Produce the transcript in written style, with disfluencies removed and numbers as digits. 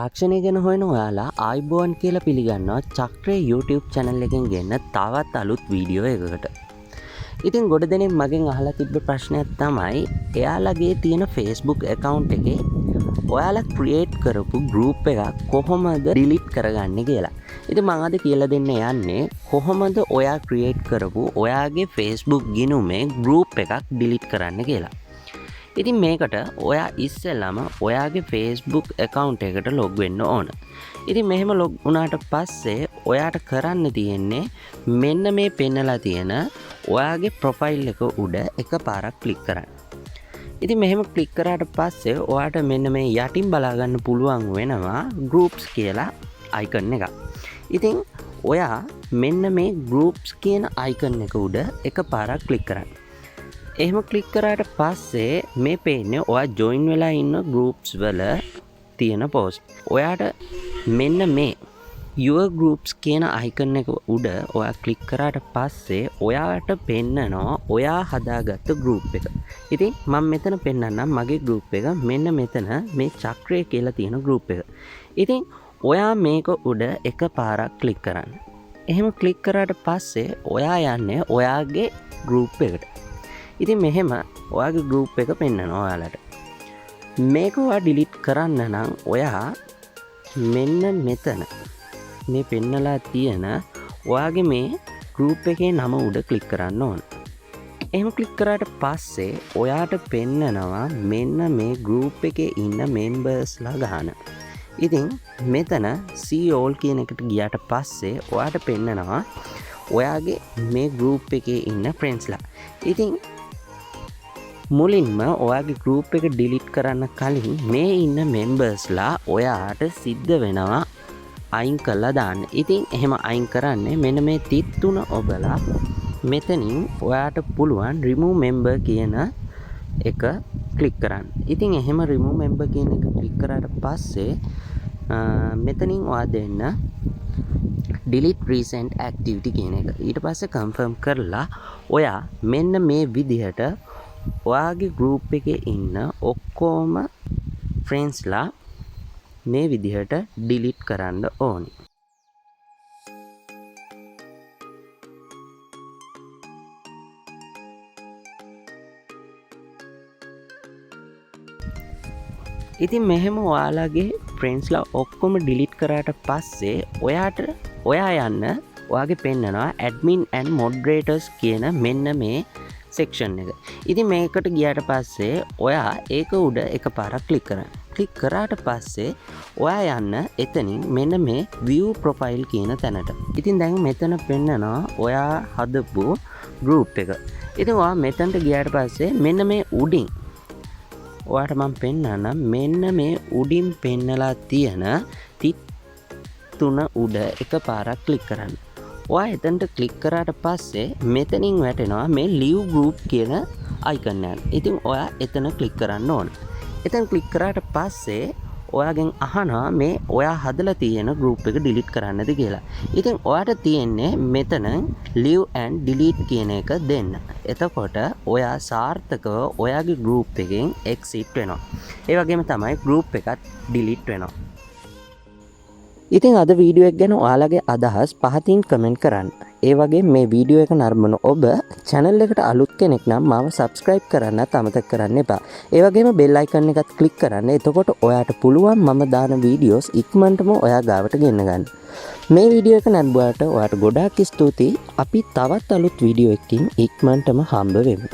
තාක්ෂණය ගැන හොයන ඔයාලා ආයිබෝන් කියලා පිළිගන්නවා චක්‍රය YouTube channel එකෙන් ගෙන්න තවත් අලුත් වීඩියෝ එකකට. ඉතින් ගොඩ දෙනෙක් මගෙන් අහලා තිබ්බ ප්‍රශ්නයක් තමයි එයාලගේ තියෙන Facebook account එකේ ඔයාලා create කරපු group එකක් කොහොමද delete කරගන්නේ කියලා. ඉතින් මම අද කියලා දෙන්න යන්නේ කොහොමද ඔයා create කරපු ඔයාගේ Facebook ගිණුමේ group එකක් delete කරන්න කියලා. ඉතින් මේකට ඔයා ඉස්සෙල්ලාම ඔයාගේ Facebook account එකට log වෙන්න ඕන. ඉතින් මෙහෙම log වුණාට පස්සේ ඔයාට කරන්න තියෙන්නේ මෙන්න මේ පෙන්නලා තියෙන ඔයාගේ profile එක උඩ එකපාරක් click කරන්න. ඉතින් මෙහෙම click කරාට පස්සේ ඔයාට මෙන්න මේ යටින් බලා ගන්න පුළුවන් වෙනවා groups කියලා icon එකක්. ඉතින් ඔයා මෙන්න මේ groups කියන icon එක උඩ එකපාරක් click කරන්න. එහෙම ක්ලික් කරාට පස්සේ මේ පේන්නේ ඔයා join වෙලා ඉන්න groups වල තියෙන post. ඔයාට මෙන්න මේ your groups කියන icon එක උඩ ඔයා ක්ලික් කරාට පස්සේ ඔයාට පෙන්නනවා ඔයා හදාගත්ත group එක. ඉතින් මම මෙතන පෙන්නන්නම් මගේ group එක මෙන්න මෙතන මේ චක්‍රය කියලා තියෙන group එක. ඉතින් ඔයා මේක උඩ එකපාරක් ක්ලික් කරන්න. එහෙම ක්ලික් කරාට පස්සේ ඔයා යන්නේ ඔයාගේ group එකට. ඉතින් මෙහෙම ඔයාගේ group එක පෙන්නනවා ඔයාලට. මේක ඔයා delete කරන්න නම් ඔයා මෙන්න මෙතන මේ පෙන්නලා තියෙන ඔයාගේ මේ group එකේ නම උඩ click කරන්න ඕන. එහෙම click කරාට පස්සේ ඔයාට පෙන්නනවා මෙන්න මේ group එකේ ඉන්න membersලා ගාන. ඉතින් මෙතන see all කියන එකට ගියාට පස්සේ ඔයාට පෙන්නනවා ඔයාගේ මේ group එකේ ඉන්න friendsලා. ඉතින් මුලින්ම ඔයාගේ group එක delete කරන්න කලින් මේ ඉන්න membersලා ඔයාට සිද්ධ වෙනවා අයින් කරලා දාන්න. ඉතින් එහෙම අයින් කරන්නේ මෙන්න මේ තිත් තුන ඔබලා මෙතනින් ඔයාට පුළුවන් remove member කියන එක click කරන්න. ඉතින් එහෙම remove member කියන එක click කරාට පස්සේ මෙතනින් ඔයා දෙන්න delete recent activity කියන එක. ඊට පස්සේ confirm කරලා ඔයා මෙන්න මේ විදිහට ඔයාගේ group එකේ ඉන්න ඔක්කොම friendsලා මේ විදිහට delete කරන්න ඕනි. ඉතින් මෙහෙම ඔයාලගේ friendsලා ඔක්කොම delete කරාට පස්සේ ඔයා යන්න ඔයාගේ පෙන්නනවා admin and moderators කියන මෙන්න මේ section එක. ඉතින් මේකට ගියාට පස්සේ ඔයා ඒක උඩ එකපාරක් click කරන්න. click කරාට පස්සේ ඔයා යන්න එතනින් මෙන්න මේ view profile කියන තැනට. ඉතින් දැන් මෙතන පෙන්නනවා ඔයා හදපු group එක. ඉතින් ඔයා මෙතනට ගියාට පස්සේ මෙන්න මේ උඩින් ඔයාට මම පෙන්නන්නම් මෙන්න මේ උඩින් පෙන්නලා තියෙන තිත් තුන උඩ එකපාරක් click කරන්න. ඔයා එතනට ක්ලික් කරාට පස්සේ මෙතනින් වැටෙනවා මේ leave group කියන icon එක. ඉතින් ඔයා එතන ක්ලික් කරන්න ඕන. එතන ක්ලික් කරාට පස්සේ ඔයාගෙන් අහනවා මේ ඔයා හදලා තියෙන group එක delete කරන්නද කියලා. ඉතින් ඔයාට තියෙන්නේ මෙතන leave and delete කියන එක දෙන්න. එතකොට ඔයා සාර්ථකව ඔයාගේ group එකෙන් exit වෙනවා. ඒ වගේම තමයි group එකත් delete වෙනවා. ඉතින් අද වීඩියෝ එක ගැන ඔයාලගේ අදහස් පහතින් කමෙන්ට් කරන්න. ඒ වගේ මේ වීඩියෝ එක නරඹන ඔබ channel එකට අලුත් කෙනෙක් නම් මාව subscribe කරන්නත් අමතක කරන්න එපා. ඒ වගේම bell icon එකත් click කරන්න. එතකොට ඔයාට පුළුවන් මම දාන වීඩියෝස් ඉක්මනටම ඔයා ගාවට ගෙන්න ගන්න. මේ වීඩියෝ එක නරඹුවාට ඔයාට ගොඩාක් ස්තුතියි. අපි තවත් අලුත් වීඩියෝ එකකින් ඉක්මනටම හම්බ වෙමු.